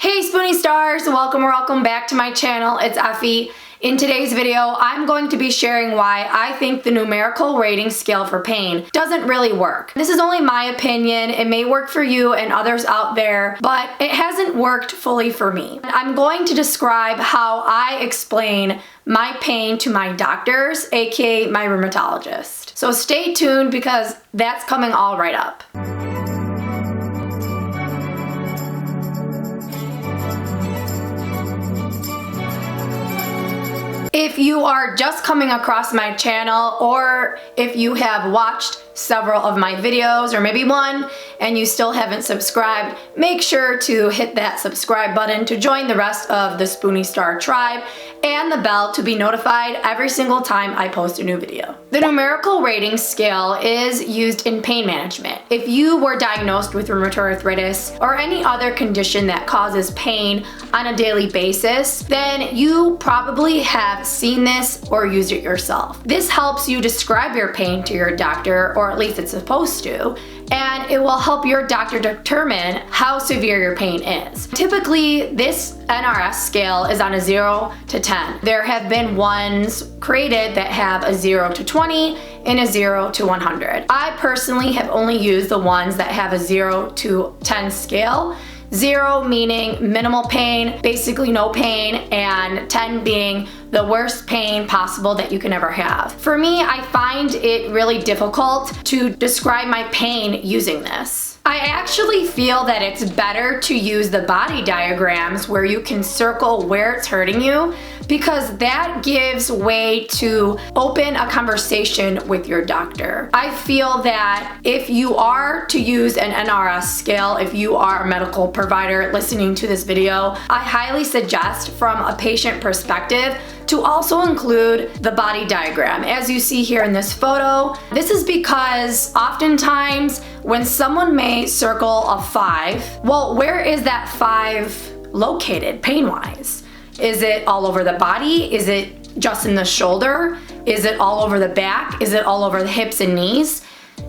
Hey Spoonie Stars, welcome back to my channel. It's Effie. In today's video, I'm going to be sharing why I think the numerical rating scale for pain doesn't really work. This is only my opinion. It may work for you and others out there, but it hasn't worked fully for me. I'm going to describe how I explain my pain to my doctors, aka my rheumatologist. So stay tuned because that's coming all right up. If you are just coming across my channel, or if you have watched several of my videos, or maybe one, and you still haven't subscribed, make sure to hit that subscribe button to join the rest of the Spoonie Star tribe, and the bell to be notified every single time I post a new video. The numerical rating scale is used in pain management. If you were diagnosed with rheumatoid arthritis or any other condition that causes pain on a daily basis, then you probably have seen this or used it yourself. This helps you describe your pain to your doctor, or at least it's supposed to, and it will help your doctor determine how severe your pain is. Typically, this NRS scale is on a 0 to 10. There have been ones created that have a 0 to 20 and a 0 to 100. I personally have only used the ones that have a 0 to 10 scale. 0 meaning minimal pain, basically no pain, and 10 being the worst pain possible that you can ever have. For me, I find it really difficult to describe my pain using this. I actually feel that it's better to use the body diagrams where you can circle where it's hurting you, because that gives way to open a conversation with your doctor. I feel that if you are to use an NRS scale, if you are a medical provider listening to this video, I highly suggest from a patient perspective to also include the body diagram. As you see here in this photo, this is because oftentimes when someone may circle a 5, well, where is that 5 located pain-wise? Is it all over the body? Is it just in the shoulder? Is it all over the back? Is it all over the hips and knees?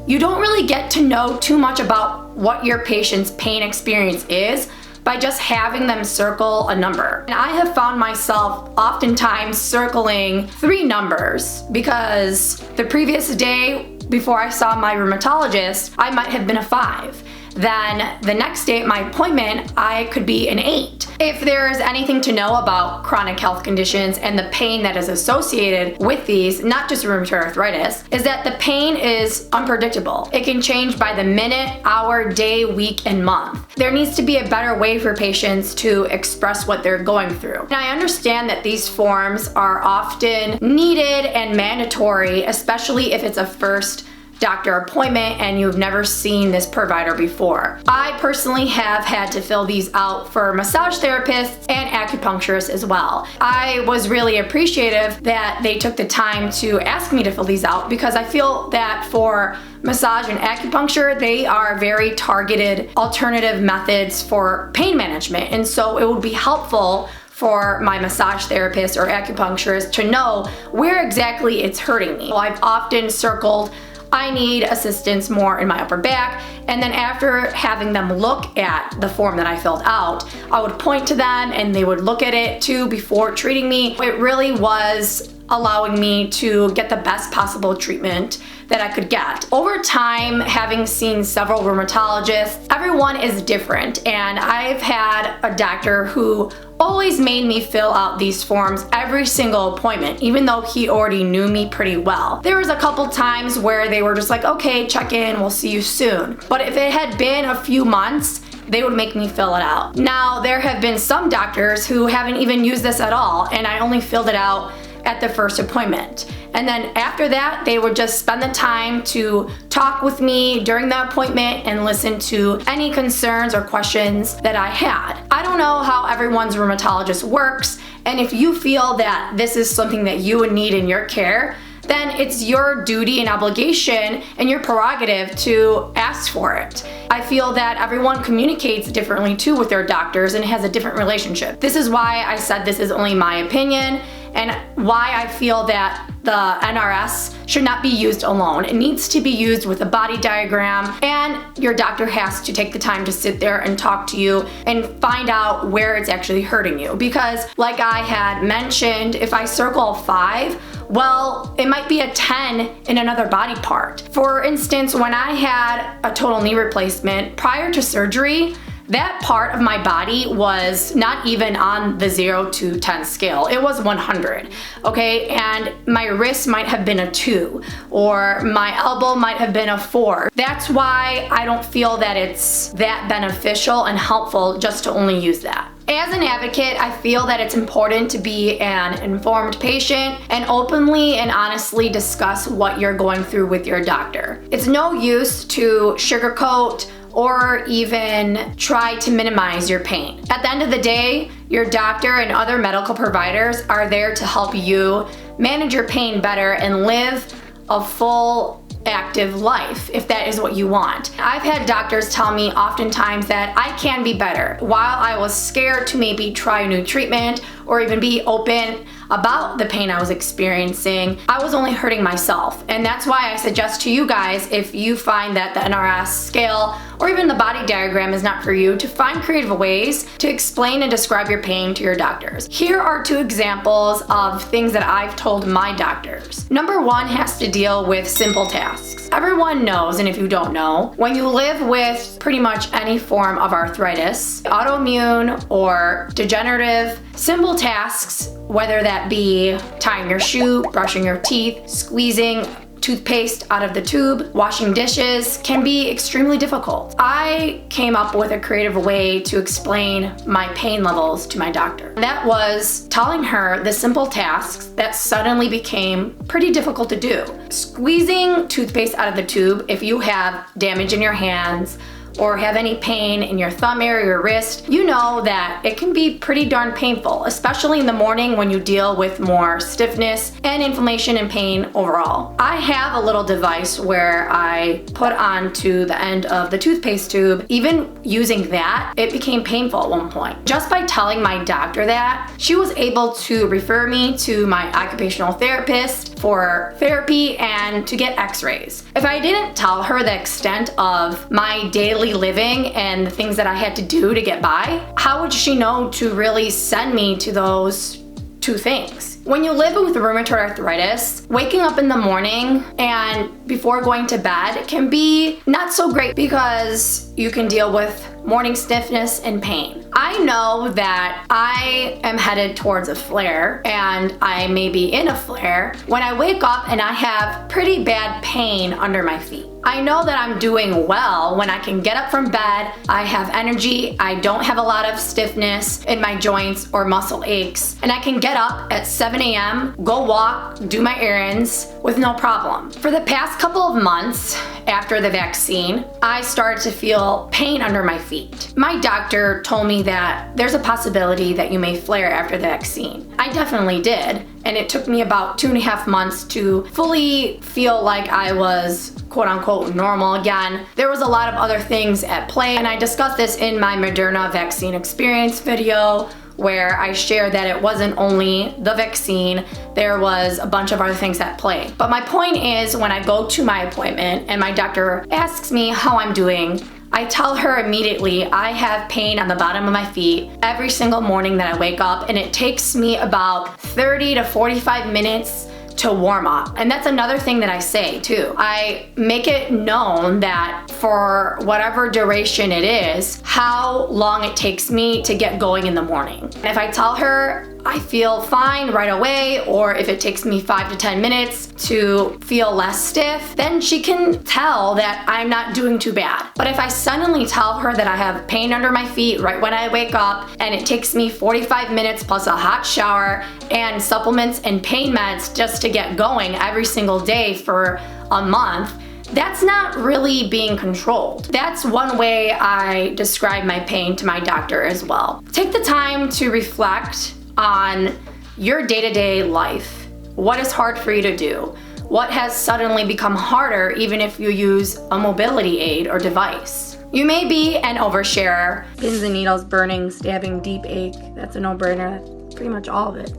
You don't really get to know too much about what your patient's pain experience is by just having them circle a number. And I have found myself oftentimes circling 3 numbers because the previous day before I saw my rheumatologist, I might have been a 5. Then the next day at my appointment, I could be an 8. If there is anything to know about chronic health conditions and the pain that is associated with these, not just rheumatoid arthritis, is that the pain is unpredictable. It can change by the minute, hour, day, week, and month. There needs to be a better way for patients to express what they're going through. And I understand that these forms are often needed and mandatory, especially if it's a first doctor appointment and you've never seen this provider before. I personally have had to fill these out for massage therapists and acupuncturists as well. I was really appreciative that they took the time to ask me to fill these out, because I feel that for massage and acupuncture, they are very targeted alternative methods for pain management, and so it would be helpful for my massage therapist or acupuncturist to know where exactly it's hurting me. I've often circled I need assistance more in my upper back, and then after having them look at the form that I filled out, I would point to them and they would look at it too before treating me. It really was allowing me to get the best possible treatment that I could get. Over time, having seen several rheumatologists, everyone is different, and I've had a doctor who always made me fill out these forms every single appointment, even though he already knew me pretty well. There was a couple times where they were just like, okay, check in, we'll see you soon. But if it had been a few months, they would make me fill it out. Now, there have been some doctors who haven't even used this at all, and I only filled it out at the first appointment. And then after that, they would just spend the time to talk with me during the appointment and listen to any concerns or questions that I had. I don't know how everyone's rheumatologist works, and if you feel that this is something that you would need in your care, then it's your duty and obligation and your prerogative to ask for it. I feel that everyone communicates differently too with their doctors and has a different relationship. This is why I said this is only my opinion, and why I feel that the NRS should not be used alone. It needs to be used with a body diagram, and your doctor has to take the time to sit there and talk to you and find out where it's actually hurting you. Because like I had mentioned, if I circle a 5, well, it might be a 10 in another body part. For instance, when I had a total knee replacement prior to surgery, that part of my body was not even on the 0 to 10 scale. It was 100, okay? And my wrist might have been a 2, or my elbow might have been a 4. That's why I don't feel that it's that beneficial and helpful just to only use that. As an advocate, I feel that it's important to be an informed patient and openly and honestly discuss what you're going through with your doctor. It's no use to sugarcoat or even try to minimize your pain. At the end of the day, your doctor and other medical providers are there to help you manage your pain better and live a full, active life if that is what you want. I've had doctors tell me oftentimes that I can be better. While I was scared to maybe try a new treatment or even be open about the pain I was experiencing, I was only hurting myself. And that's why I suggest to you guys, if you find that the NRS scale or even the body diagram is not for you, to find creative ways to explain and describe your pain to your doctors. Here are 2 examples of things that I've told my doctors. Number 1 has to deal with simple tasks. Everyone knows, and if you don't know, when you live with pretty much any form of arthritis, autoimmune or degenerative, simple tasks, whether that be tying your shoe, brushing your teeth, squeezing toothpaste out of the tube, washing dishes, can be extremely difficult. I came up with a creative way to explain my pain levels to my doctor. That was telling her the simple tasks that suddenly became pretty difficult to do. Squeezing toothpaste out of the tube if you have damage in your hands or have any pain in your thumb area or wrist, you know that it can be pretty darn painful, especially in the morning when you deal with more stiffness and inflammation and pain overall. I have a little device where I put onto the end of the toothpaste tube. Even using that, it became painful at one point. Just by telling my doctor that, she was able to refer me to my occupational therapist for therapy and to get x-rays. If I didn't tell her the extent of my daily living and the things that I had to do to get by, how would she know to really send me to those 2 things? When you live with rheumatoid arthritis, waking up in the morning and before going to bed can be not so great because you can deal with morning stiffness and pain. I know that I am headed towards a flare and I may be in a flare when I wake up and I have pretty bad pain under my feet. I know that I'm doing well when I can get up from bed, I have energy, I don't have a lot of stiffness in my joints or muscle aches, and I can get up at 7 a.m., go walk, do my errands with no problem. For the past couple of months after the vaccine, I started to feel pain under my feet. My doctor told me that there's a possibility that you may flare after the vaccine. I definitely did, and it took me about 2.5 months to fully feel like I was quote unquote normal again. There was a lot of other things at play, and I discussed this in my Moderna vaccine experience video where I shared that it wasn't only the vaccine, there was a bunch of other things at play. But my point is, when I go to my appointment and my doctor asks me how I'm doing, I tell her immediately I have pain on the bottom of my feet every single morning that I wake up, and it takes me about 30 to 45 minutes to warm up. And that's another thing that I say too. I make it known that for whatever duration it is, how long it takes me to get going in the morning. And if I tell her I feel fine right away, or if it takes me 5 to 10 minutes to feel less stiff, then she can tell that I'm not doing too bad. But if I suddenly tell her that I have pain under my feet right when I wake up, and it takes me 45 minutes plus a hot shower and supplements and pain meds just to get going every single day for a month, that's not really being controlled. That's one way I describe my pain to my doctor as well. Take the time to reflect on your day-to-day life. What is hard for you to do? What has suddenly become harder even if you use a mobility aid or device? You may be an oversharer. Pins and needles, burning, stabbing, deep ache. That's a no-brainer. That's pretty much all of it.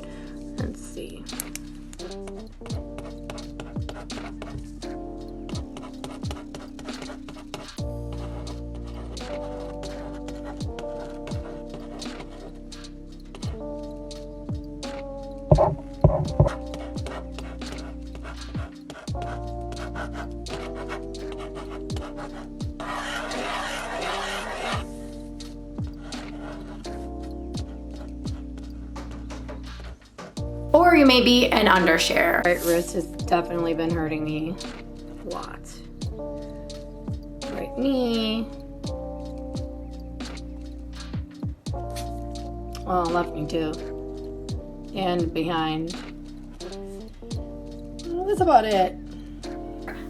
Let's see. Or you may be an undershare. Right wrist has definitely been hurting me a lot. Right knee. Well, left knee too. And behind. Well, that's about it.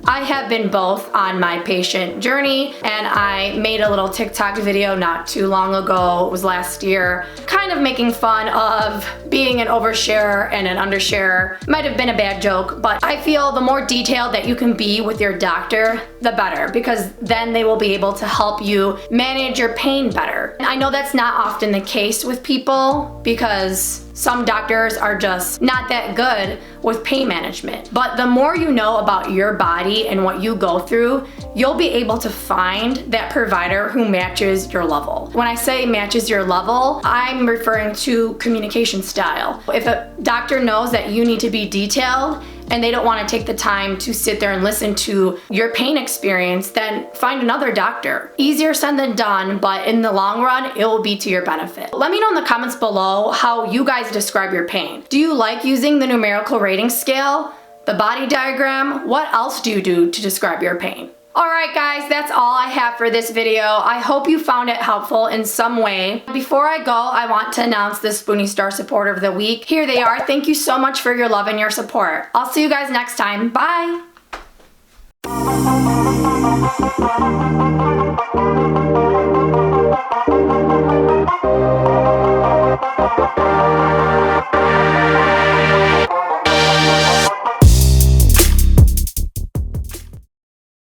I have been both on my patient journey, and I made a little TikTok video not too long ago, it was last year, kind of making fun of being an oversharer and an undersharer. Might have been a bad joke, but I feel the more detailed that you can be with your doctor, the better, because then they will be able to help you manage your pain better. And I know that's not often the case with people because some doctors are just not that good with pain management. But the more you know about your body and what you go through, you'll be able to find that provider who matches your level. When I say matches your level, I'm referring to communication style. If a doctor knows that you need to be detailed and they don't want to take the time to sit there and listen to your pain experience, then find another doctor. Easier said than done, but in the long run, it will be to your benefit. Let me know in the comments below how you guys describe your pain. Do you like using the numerical rating scale, the body diagram? What else do you do to describe your pain? Alright guys, that's all I have for this video. I hope you found it helpful in some way. Before I go, I want to announce the Spoonie Star Supporter of the Week. Here they are. Thank you so much for your love and your support. I'll see you guys next time. Bye!